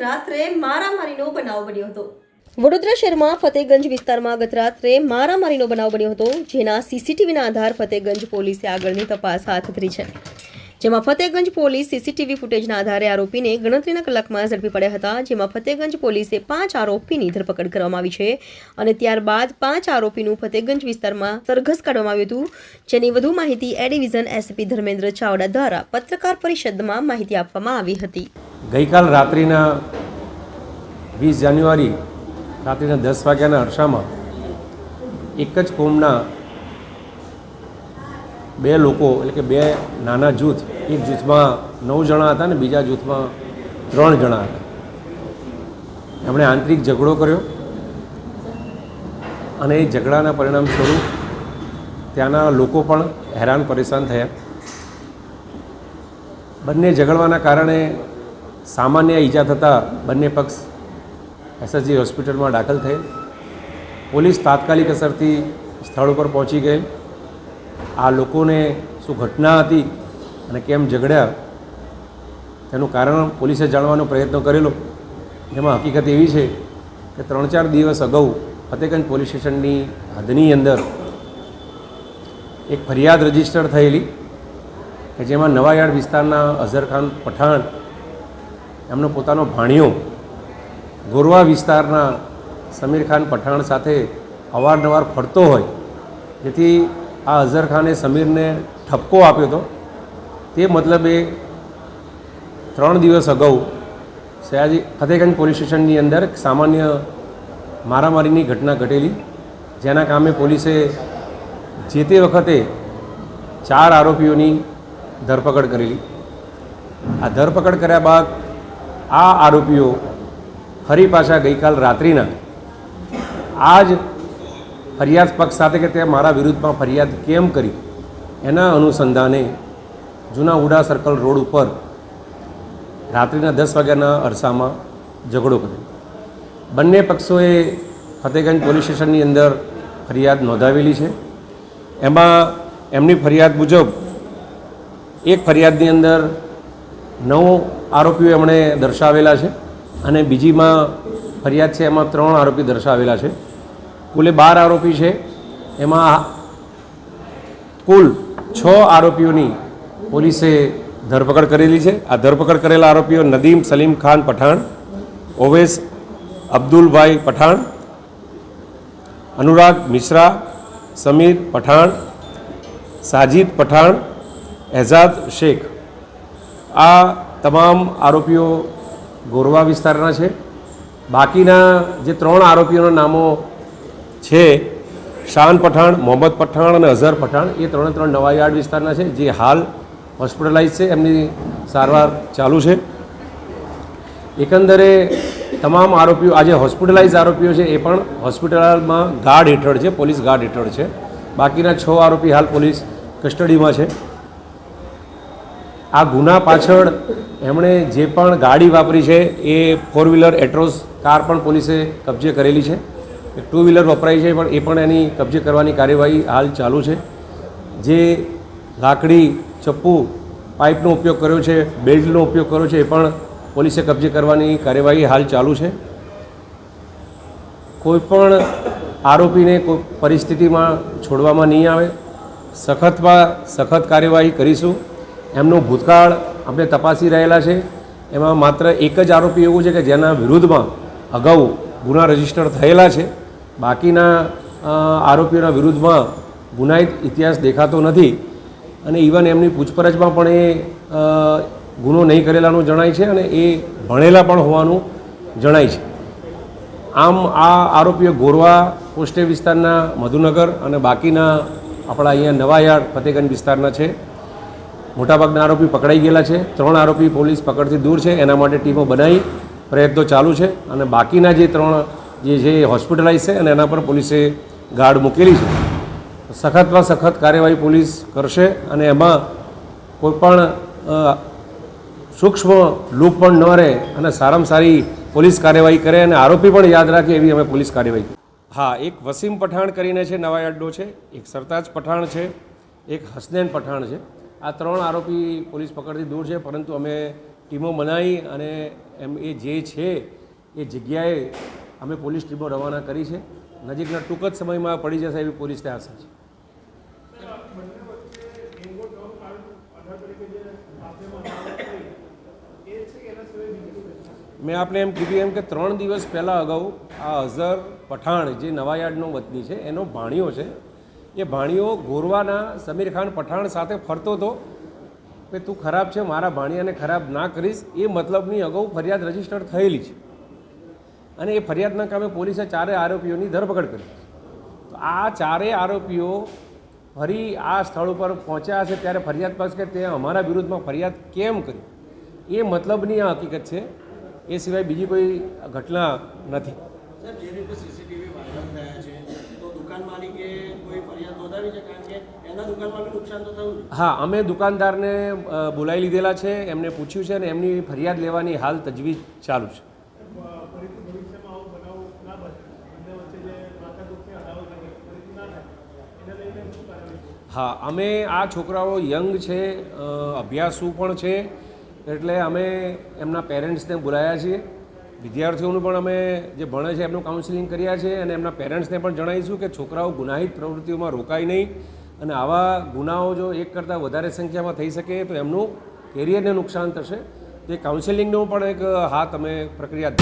રાત્રે મારામારીનો બનાવ બન્યો હતો। વડોદરા શહેરમાં ફતેગંજ વિસ્તારમાં ગત રાત્રે મારામારીનો બનાવ બન્યો હતો, જેના સીસીટીવીના આધાર ફતેગંજ પોલીસે આગળની તપાસ હાથ ધરી છે, જેમાં ફતેગંજ પોલીસ સીસીટીવી ફૂટેજના આધારે આરોપીને ગણતરીના કલાકમાં ઝડપી પડ્યા હતા, જેમાં ફતેગંજ પોલીસે 5 આરોપીની ધરપકડ કરવામાં આવી છે અને ત્યારબાદ 5 આરોપીનું ફતેગંજ વિસ્તારમાં સરઘસ કાઢવામાં આવ્યું હતું, જેની વધુ માહિતી એ ડિવિઝન એસપી ધર્મેન્દ્ર ચાવડા દ્વારા પત્રકાર પરિષદમાં માહિતી આપવામાં આવી હતી। ગઈકાલ રાત્રિના 20 જાન્યુઆરી રાત્રિના 10 વાગ્યાના અરસામાં એક જ કોમના બે લોકો એટલે કે બે નાના જૂથ, એક જૂથમાં 9 જણા હતા અને બીજા જૂથમાં 3 જણા હતા। એમણે આંતરિક ઝઘડો કર્યો અને એ ઝઘડાના પરિણામ સ્વરૂપ ત્યાંના લોકો પણ હેરાન પરેશાન થયા। બંને ઝઘડવાના કારણે સામાન્ય ઈજા થતાં બંને પક્ષ એસએસજી હોસ્પિટલમાં દાખલ થયેલ। પોલીસ તાત્કાલિક અસરથી સ્થળ ઉપર પહોંચી ગઈ। આ લોકોને શું ઘટના હતી અને કેમ ઝઘડ્યા તેનું કારણ પોલીસે જાણવાનો પ્રયત્ન કરેલો, જેમાં હકીકત એવી છે કે 3-4 દિવસ અગાઉ ફતેગંજ પોલીસ સ્ટેશનની હદની અંદર એક ફરિયાદ રજીસ્ટર થયેલી કે જેમાં નવાયાર્ડ વિસ્તારના અઝહરખાન પઠાણ એમનો પોતાનો ભાણિયો ગોરવા વિસ્તારના સમીરખાન પઠાણ સાથે અવારનવાર ફરતો હોય, જેથી આ અઝહરખાને સમીરને ઠપકો આપ્યો હતો। તે મતલબે 3 દિવસ અગાઉ ફતેગંજ પોલીસ સ્ટેશનની અંદર સામાન્ય મારામારીની ઘટના ઘટેલી, જેના કામે પોલીસે જે તે વખતે 4 આરોપીઓની ધરપકડ કરેલી। આ ધરપકડ કર્યા બાદ આ આરોપીઓ ફરી પાછા ગઈકાલ રાત્રિના આ જ ફરિયાદ પક્ષ સાથે કે તે મારા વિરુદ્ધમાં ફરિયાદ કેમ કરી એના અનુસંધાને જૂના ઉડા સર્કલ રોડ ઉપર રાત્રિના 10 વાગ્યાના અરસામાં ઝઘડો કર્યો। બંને પક્ષોએ ફતેગંજ પોલીસ સ્ટેશનની અંદર ફરિયાદ નોંધાવેલી છે। એમાં એમની ફરિયાદ મુજબ એક ફરિયાદની અંદર 9 આરોપીઓ એમણે દર્શાવેલા છે અને બીજીમાં ફરિયાદ છે એમાં 3 આરોપી દર્શાવેલા છે। કુલે 12 આરોપી છે। એમાં કુલ 6 આરોપીઓની પોલીસે ધરપકડ કરેલી છે। આ ધરપકડ કરેલા આરોપીઓ નદીમ સલીમ ખાન પઠાણ, ઓવેસ અબ્દુલભાઈ પઠાણ, અનુરાગ મિશ્રા, સમીર પઠાણ, સાજીદ પઠાણ, એઝાદ શેખ। આ તમામ આરોપીઓ ગોરવા વિસ્તારના છે। બાકીના જે 3 આરોપીઓના નામો છે, શાન પઠાણ, મોહમ્મદ પઠાણ અને અઝહર પઠાણ, એ 3 નવાયાર્ડ વિસ્તારના છે, જે હાલ હોસ્પિટલાઇઝ છે, એમની સારવાર ચાલુ છે। એકંદરે તમામ આરોપીઓ આજે હોસ્પિટલાઇઝ આરોપીઓ છે એ પણ હોસ્પિટલમાં ગાર્ડ હેઠળ છે, પોલીસ ગાર્ડ હેઠળ છે। બાકીના 6 આરોપી હાલ પોલીસ કસ્ટડીમાં છે। આ ગુના પાછળ એમણે જે પણ ગાડી વાપરી છે એ 4 વ્હીલર એટ્રોસ કાર પણ પોલીસે કબજે કરેલી છે। 2 વ્હીલર વપરાઈ છે પણ એ પણ એની કબજે કરવાની કાર્યવાહી હાલ ચાલુ છે। જે લાકડી, ચપ્પુ, પાઇપનો ઉપયોગ કર્યો છે, બેલ્ટનો ઉપયોગ કર્યો છે, એ પણ પોલીસે કબજે કરવાની કાર્યવાહી હાલ ચાલુ છે। કોઈપણ આરોપીને કોઈ પરિસ્થિતિમાં છોડવામાં નહીં આવે, સખતમાં સખત કાર્યવાહી કરીશું। એમનો ભૂતકાળ આપણે તપાસી રહેલા છે। એમાં માત્ર એક જ આરોપી એવું છે કે જેના વિરુદ્ધમાં અગાઉ ગુના રજીસ્ટર થયેલા છે। બાકીના આરોપીઓના વિરુદ્ધમાં ગુનાહિત ઇતિહાસ દેખાતો નથી અને ઇવન એમની પૂછપરછમાં પણ એ ગુનો નહીં કરેલાનું જણાય છે અને એ ભણેલા પણ હોવાનું જણાય છે। આમ આ આરોપીઓ ગોરવા પોસ્ટે વિસ્તારના મધુનગર અને બાકીના આપણા અહીંયા નવાયાર્ડ ફતેગંજ વિસ્તારના છે। મોટાભાગના આરોપી પકડાઈ ગયેલા છે। 3 આરોપી પોલીસ પકડથી દૂર છે, એના માટે ટીમો બનાવી પ્રયત્નો ચાલુ છે અને બાકીના જે 3 જે હોસ્પિટલાઇઝ છે અને એના પર પોલીસે ગાર્ડ મૂકેલી છે। સખતમાં સખત કાર્યવાહી પોલીસ કરશે અને એમાં કોઈપણ સૂક્ષ્મ લૂપ પણ ન રહે અને સારામાં સારી પોલીસ કાર્યવાહી કરે અને આરોપી પણ યાદ રાખે એવી અમે પોલીસ કાર્યવાહી કરી। હા, એક વસીમ પઠાણ કરીને છે નવાયાર્ડનો છે, એક સરતાજ પઠાણ છે, એક હસનૈન પઠાણ છે। આ 3 આરોપી પોલીસ પકડથી દૂર છે, પરંતુ અમે ટીમો બનાવી અને એ જે છે એ જગ્યાએ અમે પોલીસ ટીમો રવાના કરી છે. નજીકના ટૂંક જ સમયમાં પડી જશે એવી પોલીસને આશા છે. મેં આપને એમ કીધું એમ કે 3 દિવસ પહેલાં અગાઉ આ અઝહર પઠાણ જે નવાયાર્ડનો વતની છે એનો ભાણિયો છે, એ ભાણિયો ગોરવાના સમીર ખાન પઠાણ સાથે ફરતો હતો કે તું ખરાબ છે, મારા ભાણિયાને ખરાબ ના કરીશ, એ મતલબની અગાઉ ફરિયાદ રજીસ્ટર થયેલી છે અને એ ફરિયાદના કામે પોલીસે 4 આરોપીઓની ધરપકડ કરી. તો આ 4 આરોપીઓ ફરી આ સ્થળ ઉપર પહોંચ્યા છે ત્યારે ફરિયાદ પાસે કે તે અમારા વિરુદ્ધમાં ફરિયાદ કેમ કરી, એ મતલબની આ હકીકત છે, એ સિવાય બીજી કોઈ ઘટના નથી. સર, જે રીતે સીસીટીવી વાયરલ થયા છે તો દુકાન માલિકે કોઈ ફરિયાદ નોંધાવી છે? કારણ કે એના દુકાનમાં બી નુકસાન તો થયું. હા, અમે દુકાનદારને બોલાવી લીધેલા છે, એમને પૂછ્યું છે અને એમની ફરિયાદ લેવાની હાલ તજવીજ ચાલુ છે. હા, અમે આ છોકરાઓ યંગ છે, અભ્યાસુ પણ છે, એટલે અમે એમના પેરેન્ટ્સને બોલાવ્યા છીએ. વિદ્યાર્થીઓનું પણ અમે જે ભણે છે એમનું કાઉન્સિલિંગ કર્યા છે અને એમના પેરેન્ટ્સને પણ જણાવીશું કે છોકરાઓ ગુનાહિત પ્રવૃત્તિઓમાં રોકાય નહીં અને આવા ગુનાઓ જો એક કરતાં વધારે સંખ્યામાં થઈ શકે તો એમનું કેરિયરને નુકસાન થશે. તે કાઉન્સિલિંગનો પણ એક હાથ અમે પ્રક્રિયા